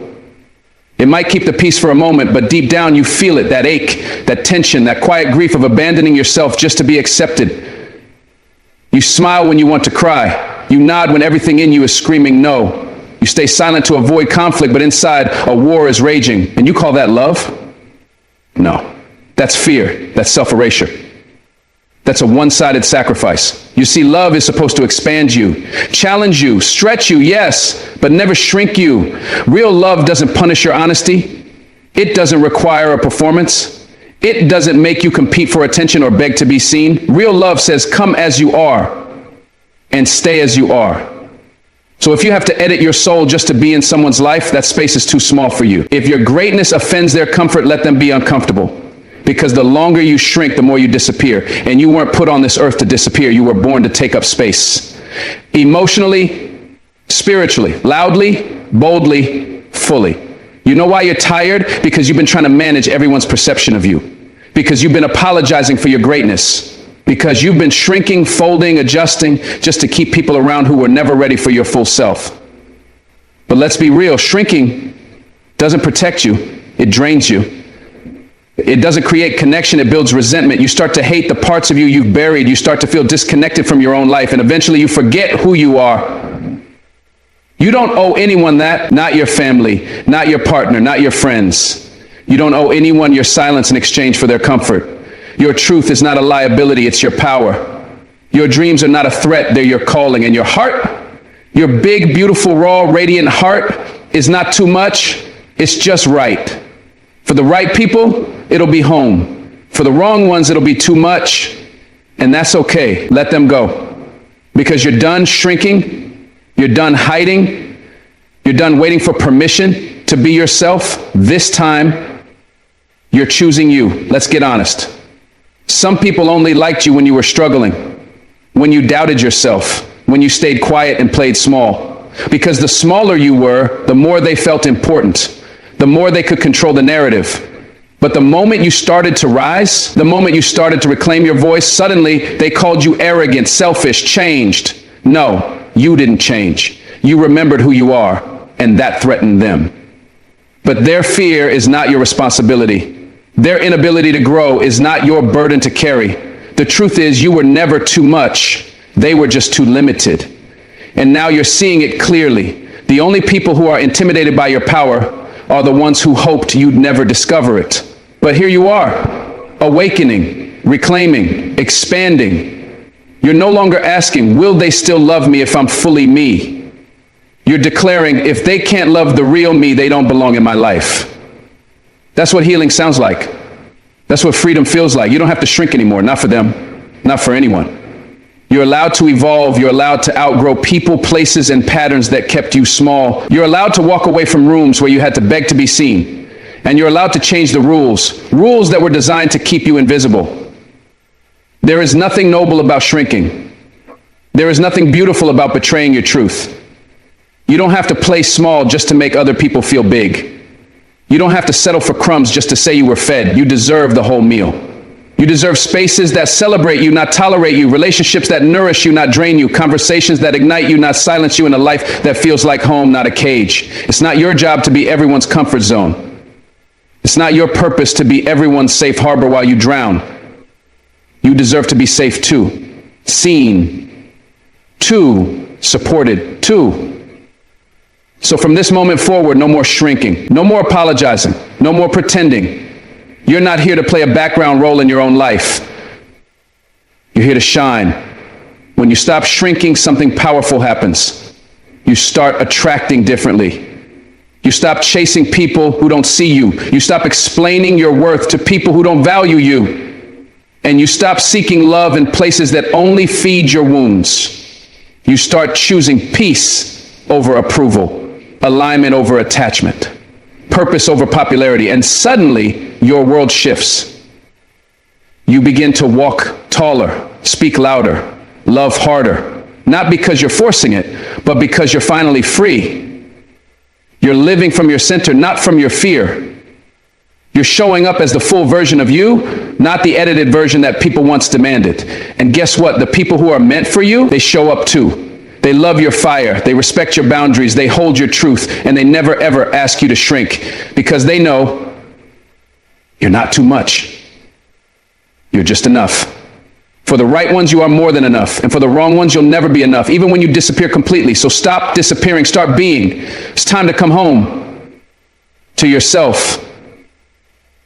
It might keep the peace for a moment, but deep down you feel it, that ache, that tension, that quiet grief of abandoning yourself just to be accepted. You smile when you want to cry. You nod when everything in you is screaming no. You stay silent to avoid conflict, but inside a war is raging. And you call that love? No. That's fear. That's self-erasure. That's a one-sided sacrifice. You see, love is supposed to expand you, challenge you, stretch you, yes, but never shrink you. Real love doesn't punish your honesty. It doesn't require a performance. It doesn't make you compete for attention or beg to be seen. Real love says, come as you are and stay as you are. So if you have to edit your soul just to be in someone's life, that space is too small for you. If your greatness offends their comfort, let them be uncomfortable. Because the longer you shrink, the more you disappear. And you weren't put on this earth to disappear. You were born to take up space. Emotionally, spiritually, loudly, boldly, fully. You know why you're tired? Because you've been trying to manage everyone's perception of you. Because you've been apologizing for your greatness. Because you've been shrinking, folding, adjusting, just to keep people around who were never ready for your full self. But let's be real, shrinking doesn't protect you, it drains you. It doesn't create connection, it builds resentment. You start to hate the parts of you you've buried. You start to feel disconnected from your own life, and eventually you forget who you are. You don't owe anyone that, not your family, not your partner, not your friends. You don't owe anyone your silence in exchange for their comfort. Your truth is not a liability, it's your power. Your dreams are not a threat, they're your calling. And your heart, your big, beautiful, raw, radiant heart is not too much, it's just right. For the right people, it'll be home. For the wrong ones, it'll be too much, and that's okay. Let them go. Because you're done shrinking, you're done hiding, you're done waiting for permission to be yourself. This time, you're choosing you. Let's get honest. Some people only liked you when you were struggling, when you doubted yourself, when you stayed quiet and played small. Because the smaller you were, the more they felt important. The more they could control the narrative. But the moment you started to rise, the moment you started to reclaim your voice, suddenly they called you arrogant, selfish, changed. No, you didn't change. You remembered who you are, and that threatened them. But their fear is not your responsibility. Their inability to grow is not your burden to carry. The truth is, you were never too much. They were just too limited. And now you're seeing it clearly. The only people who are intimidated by your power are the ones who hoped you'd never discover it. But here you are, awakening, reclaiming, expanding. You're no longer asking, will they still love me if I'm fully me? You're declaring, if they can't love the real me, they don't belong in my life. That's what healing sounds like. That's what freedom feels like. You don't have to shrink anymore, not for them, not for anyone. You're allowed to evolve. You're allowed to outgrow people, places, and patterns that kept you small. You're allowed to walk away from rooms where you had to beg to be seen. And you're allowed to change the rules that were designed to keep you invisible. There is nothing noble about shrinking. There is nothing beautiful about betraying your truth. You don't have to play small just to make other people feel big. You don't have to settle for crumbs just to say you were fed. You deserve the whole meal. You deserve spaces that celebrate you, not tolerate you, relationships that nourish you, not drain you, conversations that ignite you, not silence you, in a life that feels like home, not a cage. It's not your job to be everyone's comfort zone. It's not your purpose to be everyone's safe harbor while you drown. You deserve to be safe too, seen, too, supported too. So from this moment forward, no more shrinking, no more apologizing, no more pretending. You're not here to play a background role in your own life. You're here to shine. When you stop shrinking, something powerful happens. You start attracting differently. You stop chasing people who don't see you. You stop explaining your worth to people who don't value you. And you stop seeking love in places that only feed your wounds. You start choosing peace over approval, alignment over attachment, purpose over popularity, and suddenly your world shifts. You begin to walk taller, speak louder, love harder, not because you're forcing it, but because you're finally free. You're living from your center, not from your fear. You're showing up as the full version of you, not the edited version that people once demanded. And guess what? The people who are meant for you, they show up too. They love your fire, they respect your boundaries, they hold your truth, and they never ever ask you to shrink because they know you're not too much. You're just enough. For the right ones, you are more than enough. And for the wrong ones, you'll never be enough, even when you disappear completely. So stop disappearing, start being. It's time to come home to yourself,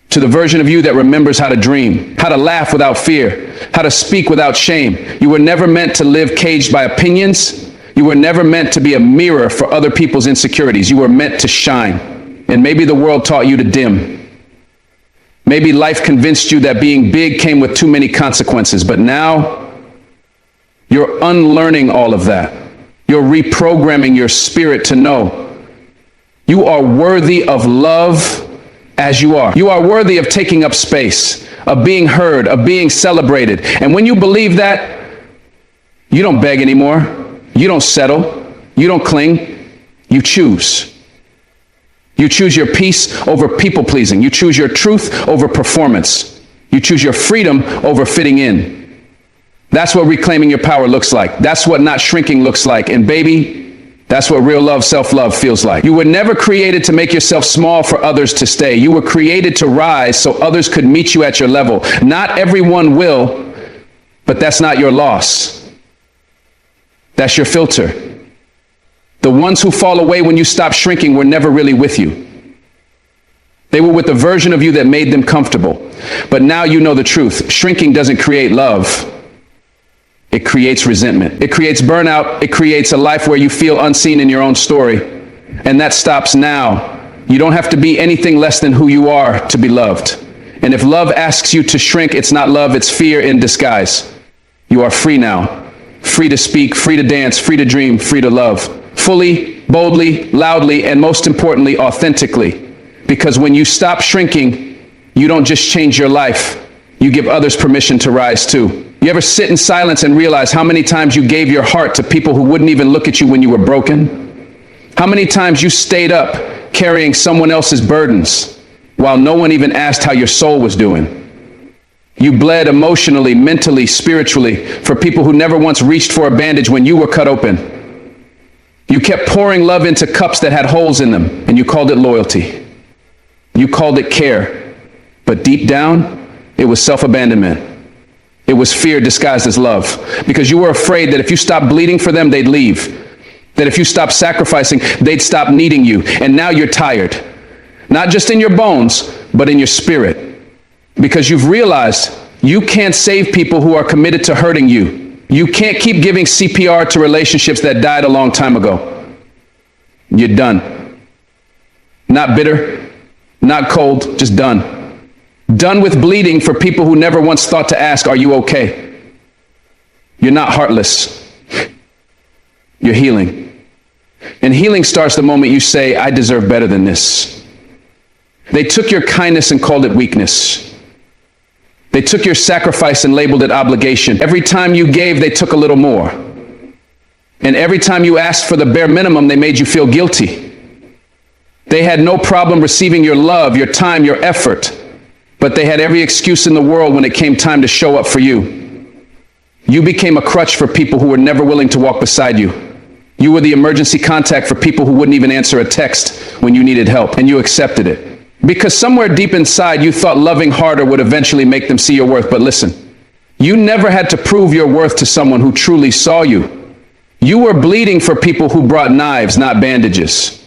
to the version of you that remembers how to dream, how to laugh without fear, how to speak without shame. You were never meant to live caged by opinions. You were never meant to be a mirror for other people's insecurities. You were meant to shine. And maybe the world taught you to dim. Maybe life convinced you that being big came with too many consequences, but now you're unlearning all of that. You're reprogramming your spirit to know you are worthy of love as you are. You are worthy of taking up space, of being heard, of being celebrated. And when you believe that, you don't beg anymore. You don't settle. You don't cling. You choose. You choose your peace over people-pleasing. You choose your truth over performance. You choose your freedom over fitting in. That's what reclaiming your power looks like. That's what not shrinking looks like. And baby, that's what real love, self-love feels like. You were never created to make yourself small for others to stay. You were created to rise so others could meet you at your level. Not everyone will, but that's not your loss. That's your filter. The ones who fall away when you stop shrinking were never really with you. They were with the version of you that made them comfortable. But now you know the truth. Shrinking doesn't create love. It creates resentment. It creates burnout. It creates a life where you feel unseen in your own story. And that stops now. You don't have to be anything less than who you are to be loved. And if love asks you to shrink, it's not love, it's fear in disguise. You are free now. Free to speak, free to dance, free to dream, free to love. Fully, boldly, loudly, and most importantly, authentically. Because when you stop shrinking, you don't just change your life, you give others permission to rise too. You ever sit in silence and realize how many times you gave your heart to people who wouldn't even look at you when you were broken? How many times you stayed up carrying someone else's burdens while no one even asked how your soul was doing? You bled emotionally, mentally, spiritually for people who never once reached for a bandage when you were cut open. You kept pouring love into cups that had holes in them, and you called it loyalty. You called it care. But deep down, it was self-abandonment. It was fear disguised as love. Because you were afraid that if you stopped bleeding for them, they'd leave. That if you stopped sacrificing, they'd stop needing you. And now you're tired. Not just in your bones, but in your spirit. Because you've realized you can't save people who are committed to hurting you. You can't keep giving CPR to relationships that died a long time ago. You're done. Not bitter, not cold, just done. Done with bleeding for people who never once thought to ask, are you okay? You're not heartless. You're healing. And healing starts the moment you say, I deserve better than this. They took your kindness and called it weakness. They took your sacrifice and labeled it obligation. Every time you gave, they took a little more. And every time you asked for the bare minimum, they made you feel guilty. They had no problem receiving your love, your time, your effort, but they had every excuse in the world when it came time to show up for you. You became a crutch for people who were never willing to walk beside you. You were the emergency contact for people who wouldn't even answer a text when you needed help, and you accepted it. Because somewhere deep inside, you thought loving harder would eventually make them see your worth. But listen, you never had to prove your worth to someone who truly saw you. You were bleeding for people who brought knives, not bandages.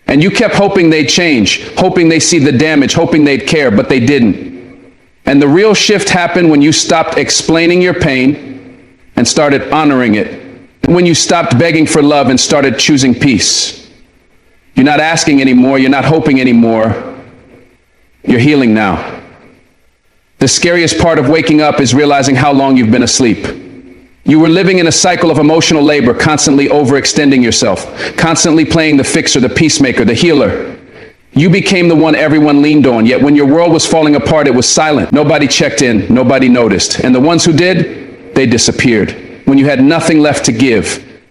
And you kept hoping they'd change, hoping they see the damage, hoping they'd care, but they didn't. And the real shift happened when you stopped explaining your pain and started honoring it. When you stopped begging for love and started choosing peace. You're not asking anymore, you're not hoping anymore. You're healing now. The scariest part of waking up is realizing how long you've been asleep. You were living in a cycle of emotional labor, constantly overextending yourself, constantly playing the fixer, the peacemaker, the healer. You became the one everyone leaned on, yet when your world was falling apart, it was silent. Nobody checked in, nobody noticed. And the ones who did, they disappeared. When you had nothing left to give,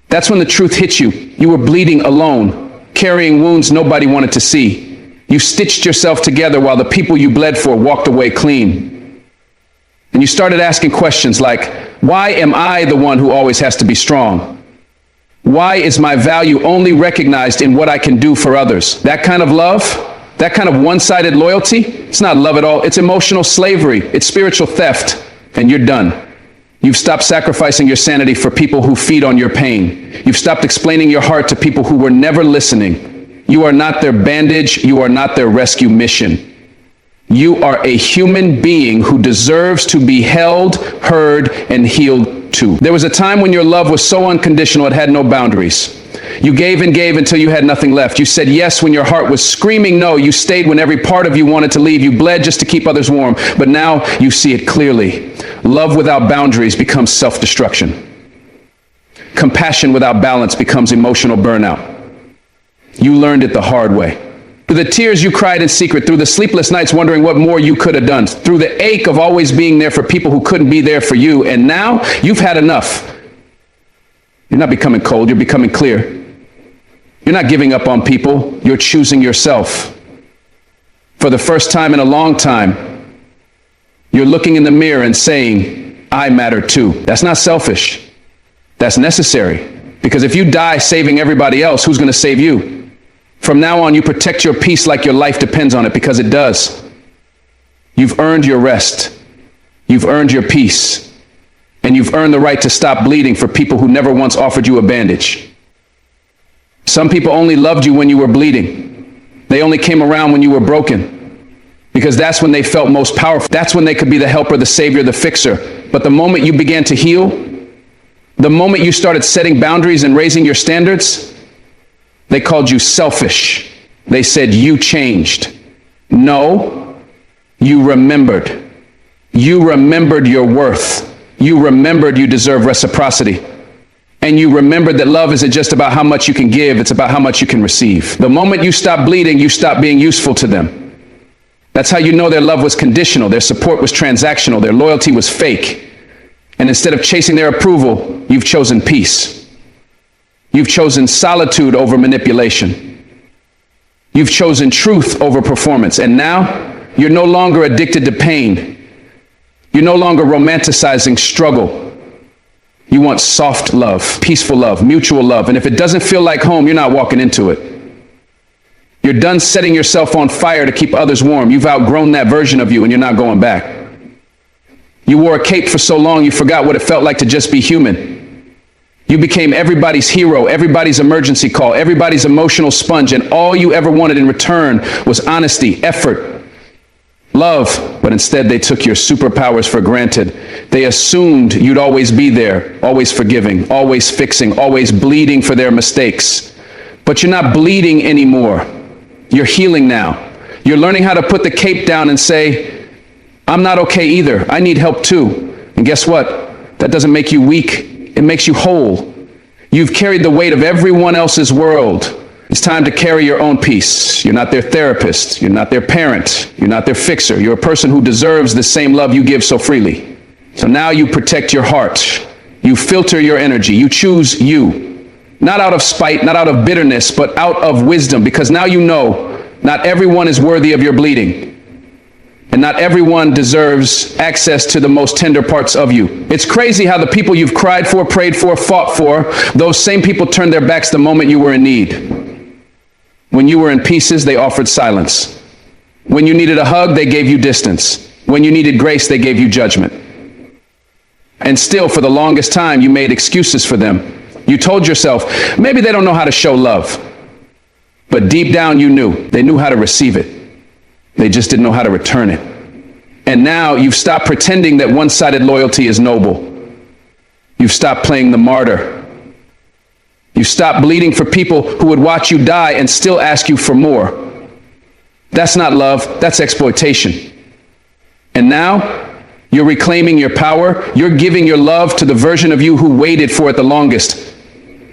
that's when the truth hit you. You were bleeding alone, carrying wounds nobody wanted to see. You stitched yourself together while the people you bled for walked away clean. And you started asking questions like, why am I the one who always has to be strong? Why is my value only recognized in what I can do for others? That kind of love, that kind of one-sided loyalty, it's not love at all. It's emotional slavery. It's spiritual theft. And you're done. You've stopped sacrificing your sanity for people who feed on your pain. You've stopped explaining your heart to people who were never listening. You are not their bandage. You are not their rescue mission. You are a human being who deserves to be held, heard, and healed too. There was a time when your love was so unconditional it had no boundaries. You gave and gave until you had nothing left. You said yes when your heart was screaming no. You stayed when every part of you wanted to leave. You bled just to keep others warm. But now you see it clearly. Love without boundaries becomes self-destruction. Compassion without balance becomes emotional burnout. You learned it the hard way. Through the tears you cried in secret, through the sleepless nights wondering what more you could have done, through the ache of always being there for people who couldn't be there for you. And now you've had enough. You're not becoming cold, you're becoming clear. You're not giving up on people, you're choosing yourself. For the first time in a long time, you're looking in the mirror and saying, I matter too. That's not selfish. That's necessary. Because if you die saving everybody else, who's going to save you? From now on, you protect your peace like your life depends on it, because it does. You've earned your rest. You've earned your peace. And you've earned the right to stop bleeding for people who never once offered you a bandage. Some people only loved you when you were bleeding. They only came around when you were broken, because that's when they felt most powerful. That's when they could be the helper, the savior, the fixer. But the moment you began to heal, the moment you started setting boundaries and raising your standards, they called you selfish. They said you changed. No, you remembered. You remembered your worth. You remembered you deserve reciprocity. And you remembered that love isn't just about how much you can give, it's about how much you can receive. The moment you stop bleeding, you stop being useful to them. That's how you know their love was conditional, their support was transactional, their loyalty was fake. And instead of chasing their approval, you've chosen peace. You've chosen solitude over manipulation. You've chosen truth over performance. And now you're no longer addicted to pain. You're no longer romanticizing struggle. You want soft love, peaceful love, mutual love. And if it doesn't feel like home, you're not walking into it. You're done setting yourself on fire to keep others warm. You've outgrown that version of you and you're not going back. You wore a cape for so long you forgot what it felt like to just be human. You became everybody's hero, everybody's emergency call, everybody's emotional sponge, and all you ever wanted in return was honesty, effort, love, but instead they took your superpowers for granted. They assumed you'd always be there, always forgiving, always fixing, always bleeding for their mistakes. But you're not bleeding anymore. You're healing now. You're learning how to put the cape down and say, I'm not okay either. I need help too. And guess what? That doesn't make you weak. It makes you whole. You've carried the weight of everyone else's world. It's time to carry your own peace. You're not their therapist. You're not their parent. You're not their fixer. You're a person who deserves the same love you give so freely. So now you protect your heart. You filter your energy. You choose you. Not out of spite, not out of bitterness, but out of wisdom. Because now you know not everyone is worthy of your bleeding. And not everyone deserves access to the most tender parts of you. It's crazy how the people you've cried for, prayed for, fought for, those same people turned their backs the moment you were in need. When you were in pieces, they offered silence. When you needed a hug, they gave you distance. When you needed grace, they gave you judgment. And still, for the longest time, you made excuses for them. You told yourself, maybe they don't know how to show love. But deep down, you knew. They knew how to receive it. They just didn't know how to return it. And now you've stopped pretending that one-sided loyalty is noble. You've stopped playing the martyr. You stopped bleeding for people who would watch you die and still ask you for more. That's not love, that's exploitation. And now, you're reclaiming your power. You're giving your love to the version of you who waited for it the longest.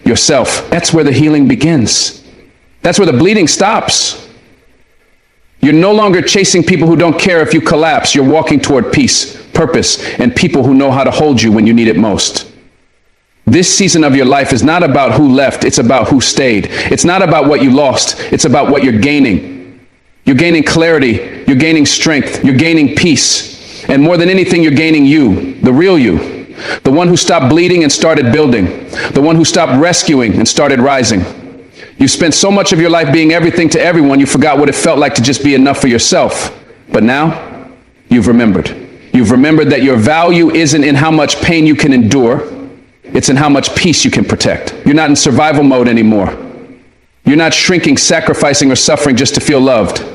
Yourself. That's where the healing begins. That's where the bleeding stops. You're no longer chasing people who don't care if you collapse. You're walking toward peace, purpose, and people who know how to hold you when you need it most. This season of your life is not about who left, it's about who stayed. It's not about what you lost, it's about what you're gaining. You're gaining clarity, you're gaining strength, you're gaining peace. And more than anything, you're gaining you, the real you. The one who stopped bleeding and started building. The one who stopped rescuing and started rising. You spent so much of your life being everything to everyone, you forgot what it felt like to just be enough for yourself. But now, you've remembered. You've remembered that your value isn't in how much pain you can endure. It's in how much peace you can protect. You're not in survival mode anymore. You're not shrinking, sacrificing, or suffering just to feel loved.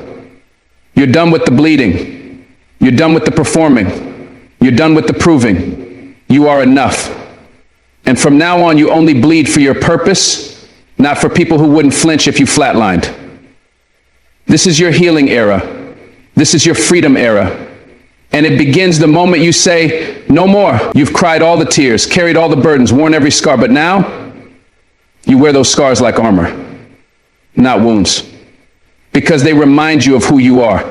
You're done with the bleeding. You're done with the performing. You're done with the proving. You are enough. And from now on, you only bleed for your purpose, not for people who wouldn't flinch if you flatlined. This is your healing era. This is your freedom era. And it begins the moment you say, no more. You've cried all the tears, carried all the burdens, worn every scar, but now you wear those scars like armor, not wounds, because they remind you of who you are.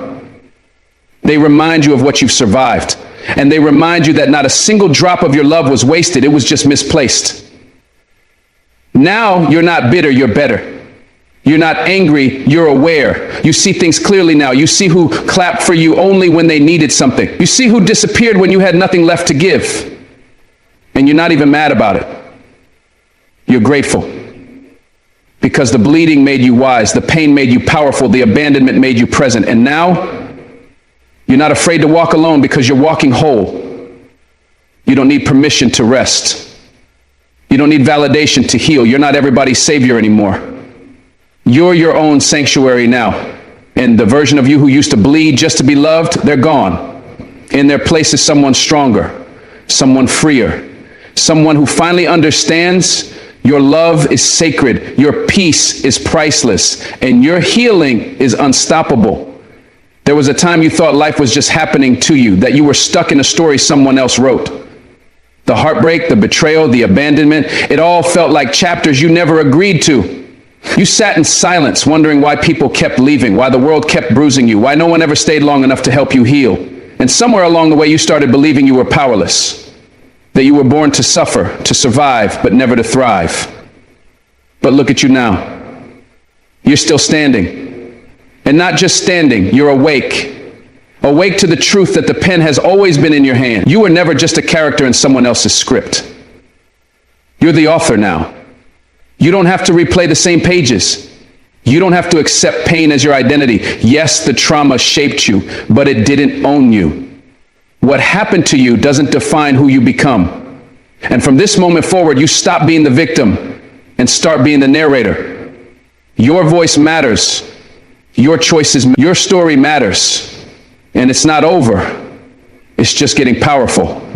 They remind you of what you've survived. And they remind you that not a single drop of your love was wasted. It was just misplaced. Now you're not bitter, you're better. You're not angry, you're aware. You see things clearly now. You see who clapped for you only when they needed something. You see who disappeared when you had nothing left to give. And you're not even mad about it. You're grateful. Because the bleeding made you wise, the pain made you powerful, the abandonment made you present. And now, you're not afraid to walk alone because you're walking whole. You don't need permission to rest. You don't need validation to heal. You're not everybody's savior anymore. You're your own sanctuary now. And the version of you who used to bleed just to be loved, they're gone. In their place is someone stronger, someone freer, someone who finally understands your love is sacred, your peace is priceless, and your healing is unstoppable. There was a time you thought life was just happening to you, that you were stuck in a story someone else wrote. The heartbreak, the betrayal, the abandonment, it all felt like chapters you never agreed to. You sat in silence, wondering why people kept leaving, why the world kept bruising you, why no one ever stayed long enough to help you heal. And somewhere along the way, you started believing you were powerless, that you were born to suffer, to survive, but never to thrive. But look at you now. You're still standing. And not just standing, you're awake. Awake to the truth that the pen has always been in your hand. You were never just a character in someone else's script. You're the author now. You don't have to replay the same pages. You don't have to accept pain as your identity. Yes, the trauma shaped you, but it didn't own you. What happened to you doesn't define who you become. And from this moment forward, you stop being the victim and start being the narrator. Your voice matters. Your choices, your story matters. And it's not over. It's just getting powerful.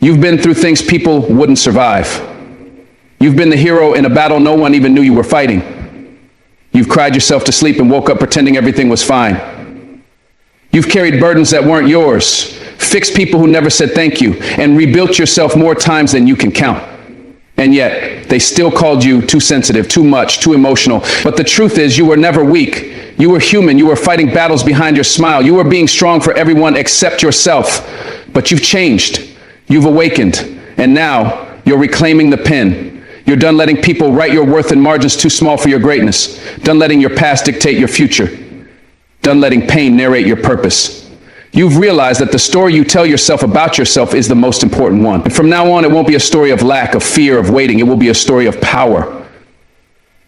You've been through things people wouldn't survive. You've been the hero in a battle no one even knew you were fighting. You've cried yourself to sleep and woke up pretending everything was fine. You've carried burdens that weren't yours, fixed people who never said thank you, and rebuilt yourself more times than you can count. And yet, they still called you too sensitive, too much, too emotional. But the truth is, you were never weak. You were human. You were fighting battles behind your smile. You were being strong for everyone except yourself. But you've changed. You've awakened. And now, you're reclaiming the pen. You're done letting people write your worth in margins too small for your greatness. Done letting your past dictate your future. Done letting pain narrate your purpose. You've realized that the story you tell yourself about yourself is the most important one. And from now on, it won't be a story of lack, of fear, of waiting. It will be a story of power,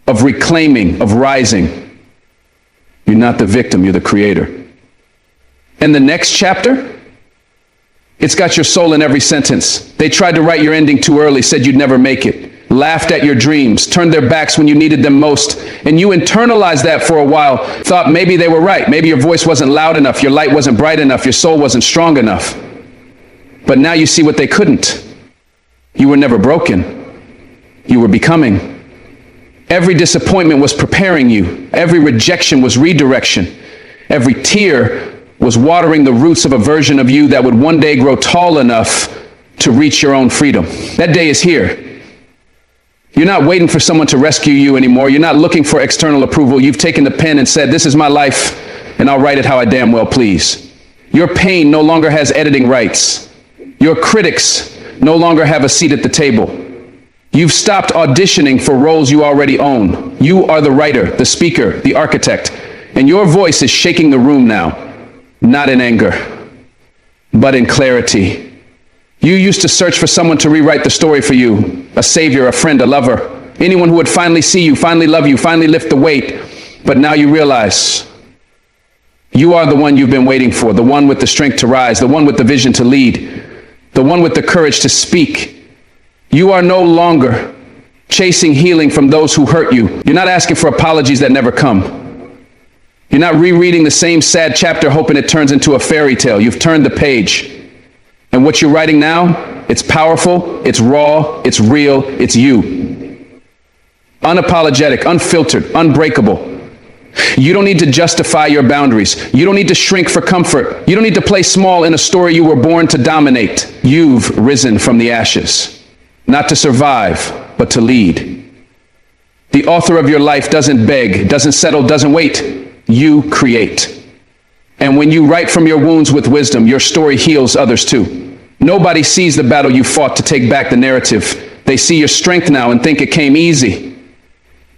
of reclaiming, of rising. You're not the victim, you're the creator. And the next chapter, it's got your soul in every sentence. They tried to write your ending too early, said you'd never make it. Laughed at your dreams, turned their backs when you needed them most, and you internalized that for a while, thought maybe they were right, maybe your voice wasn't loud enough, your light wasn't bright enough, your soul wasn't strong enough. But now you see what they couldn't. You were never broken. You were becoming. Every disappointment was preparing you. Every rejection was redirection. Every tear was watering the roots of a version of you that would one day grow tall enough to reach your own freedom. That day is here. You're not waiting for someone to rescue you anymore. You're not looking for external approval. You've taken the pen and said, this is my life, and I'll write it how I damn well please. Your pain no longer has editing rights. Your critics no longer have a seat at the table. You've stopped auditioning for roles you already own. You are the writer, the speaker, the architect, and your voice is shaking the room now, not in anger, but in clarity. You used to search for someone to rewrite the story for you, a savior, a friend, a lover, anyone who would finally see you, finally love you, finally lift the weight. But now you realize you are the one you've been waiting for, the one with the strength to rise, the one with the vision to lead, the one with the courage to speak. You are no longer chasing healing from those who hurt you. You're not asking for apologies that never come. You're not rereading the same sad chapter hoping it turns into a fairy tale. You've turned the page. And what you're writing now, it's powerful, it's raw, it's real, it's you. Unapologetic, unfiltered, unbreakable. You don't need to justify your boundaries. You don't need to shrink for comfort. You don't need to play small in a story you were born to dominate. You've risen from the ashes, not to survive, but to lead. The author of your life doesn't beg, doesn't settle, doesn't wait. You create. And when you write from your wounds with wisdom, your story heals others too. Nobody sees the battle you fought to take back the narrative. They see your strength now and think it came easy.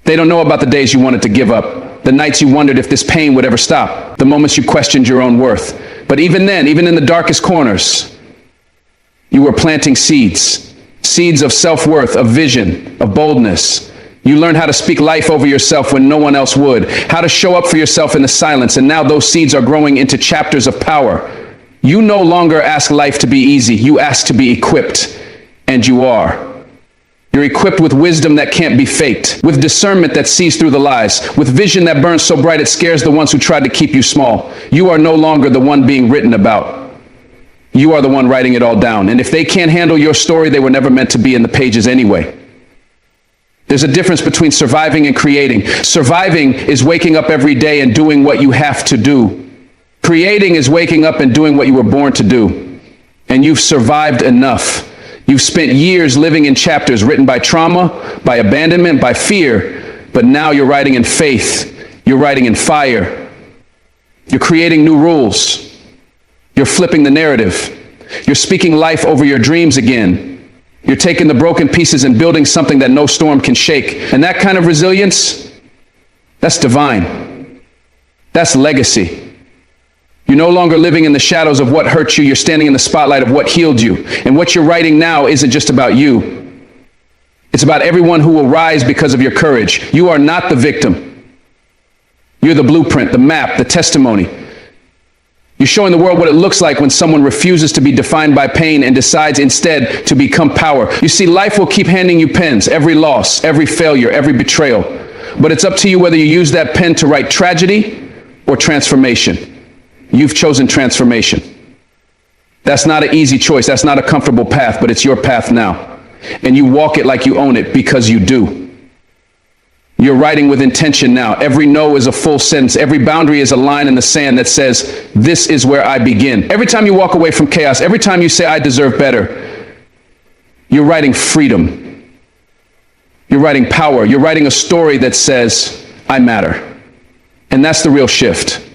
They don't know about the days you wanted to give up, the nights you wondered if this pain would ever stop, the moments you questioned your own worth. But even then, even in the darkest corners, you were planting seeds, seeds of self-worth, of vision, of boldness. You learned how to speak life over yourself when no one else would, how to show up for yourself in the silence, and now those seeds are growing into chapters of power. You no longer ask life to be easy, you ask to be equipped, and you are. You're equipped with wisdom that can't be faked, with discernment that sees through the lies, with vision that burns so bright it scares the ones who tried to keep you small. You are no longer the one being written about. You are the one writing it all down, and if they can't handle your story, they were never meant to be in the pages anyway. There's a difference between surviving and creating. Surviving is waking up every day and doing what you have to do. Creating is waking up and doing what you were born to do. And you've survived enough. You've spent years living in chapters written by trauma, by abandonment, by fear. But now you're writing in faith. You're writing in fire. You're creating new rules. You're flipping the narrative. You're speaking life over your dreams again. You're taking the broken pieces and building something that no storm can shake. And that kind of resilience, that's divine. That's legacy. You're no longer living in the shadows of what hurt you. You're standing in the spotlight of what healed you. And what you're writing now isn't just about you. It's about everyone who will rise because of your courage. You are not the victim. You're the blueprint, the map, the testimony. You're showing the world what it looks like when someone refuses to be defined by pain and decides instead to become power. You see, life will keep handing you pens, every loss, every failure, every betrayal. But it's up to you whether you use that pen to write tragedy or transformation. You've chosen transformation. That's not an easy choice. That's not a comfortable path, but it's your path now. And you walk it like you own it because you do. You're writing with intention now. Every no is a full sentence. Every boundary is a line in the sand that says, this is where I begin. Every time you walk away from chaos, every time you say, I deserve better, you're writing freedom. You're writing power. You're writing a story that says, I matter. And that's the real shift.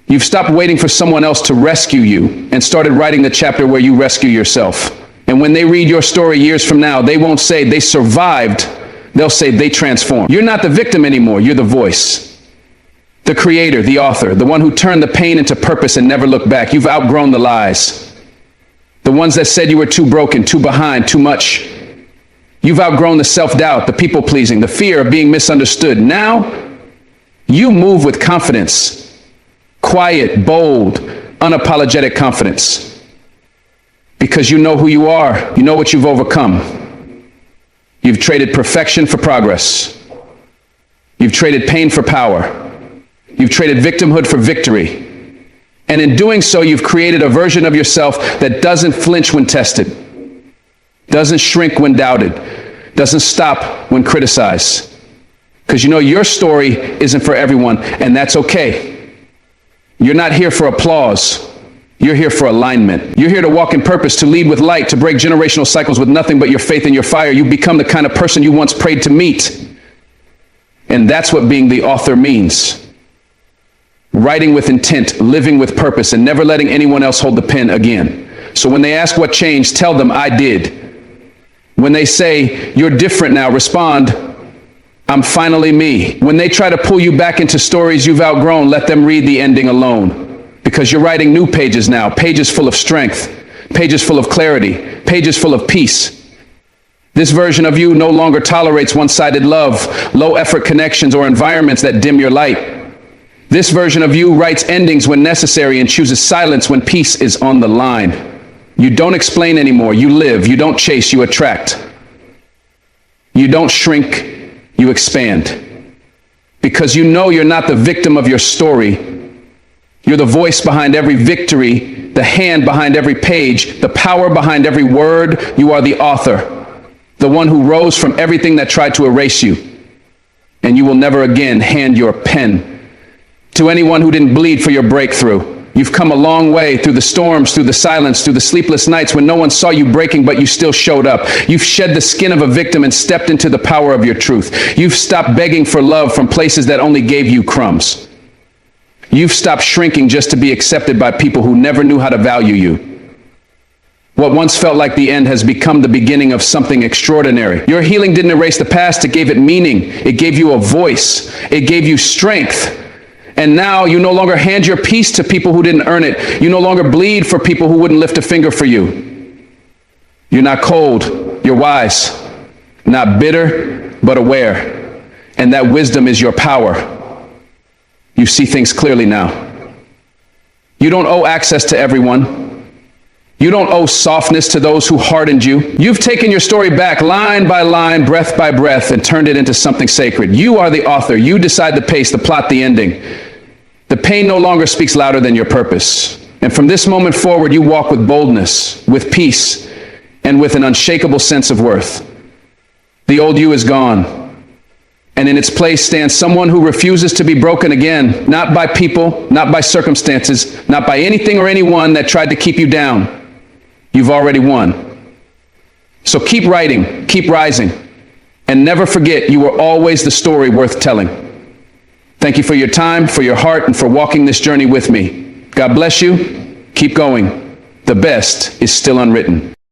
You've stopped waiting for someone else to rescue you and started writing the chapter where you rescue yourself. And when they read your story years from now, they won't say they survived. They'll say they transformed. You're not the victim anymore. You're the voice, the creator, the author, the one who turned the pain into purpose and never looked back. You've outgrown the lies, the ones that said you were too broken, too behind, too much. You've outgrown the self-doubt, the people-pleasing, the fear of being misunderstood. Now, you move with confidence. Quiet, bold, unapologetic confidence. Because you know who you are. You know what you've overcome. You've traded perfection for progress. You've traded pain for power. You've traded victimhood for victory. And in doing so, you've created a version of yourself that doesn't flinch when tested, doesn't shrink when doubted, doesn't stop when criticized. Because you know your story isn't for everyone, and that's okay. You're not here for applause. You're here for alignment. You're here to walk in purpose, to lead with light, to break generational cycles with nothing but your faith and your fire. You've become the kind of person you once prayed to meet. And that's what being the author means. Writing with intent, living with purpose, and never letting anyone else hold the pen again. So when they ask what changed, tell them I did. When they say you're different now, respond, I'm finally me. When they try to pull you back into stories you've outgrown, let them read the ending alone. Because you're writing new pages now, pages full of strength, pages full of clarity, pages full of peace. This version of you no longer tolerates one-sided love, low-effort connections, or environments that dim your light. This version of you writes endings when necessary and chooses silence when peace is on the line. You don't explain anymore. You live. You don't chase. You attract. You don't shrink. You expand. Because you know you're not the victim of your story. You're the voice behind every victory, the hand behind every page, the power behind every word. You are the author, the one who rose from everything that tried to erase you. And you will never again hand your pen to anyone who didn't bleed for your breakthrough. You've come a long way through the storms, through the silence, through the sleepless nights when no one saw you breaking, but you still showed up. You've shed the skin of a victim and stepped into the power of your truth. You've stopped begging for love from places that only gave you crumbs. You've stopped shrinking just to be accepted by people who never knew how to value you. What once felt like the end has become the beginning of something extraordinary. Your healing didn't erase the past, it gave it meaning. It gave you a voice. It gave you strength. And now you no longer hand your peace to people who didn't earn it. You no longer bleed for people who wouldn't lift a finger for you. You're not cold, you're wise. Not bitter, but aware. And that wisdom is your power. You see things clearly now. You don't owe access to everyone. You don't owe softness to those who hardened you. You've taken your story back line by line, breath by breath, and turned it into something sacred. You are the author. You decide the pace, the plot, the ending. The pain no longer speaks louder than your purpose. And from this moment forward, you walk with boldness, with peace, and with an unshakable sense of worth. The old you is gone. And in its place stands someone who refuses to be broken again, not by people, not by circumstances, not by anything or anyone that tried to keep you down. You've already won. So keep writing, keep rising, and never forget you were always the story worth telling. Thank you for your time, for your heart, and for walking this journey with me. God bless you. Keep going. The best is still unwritten.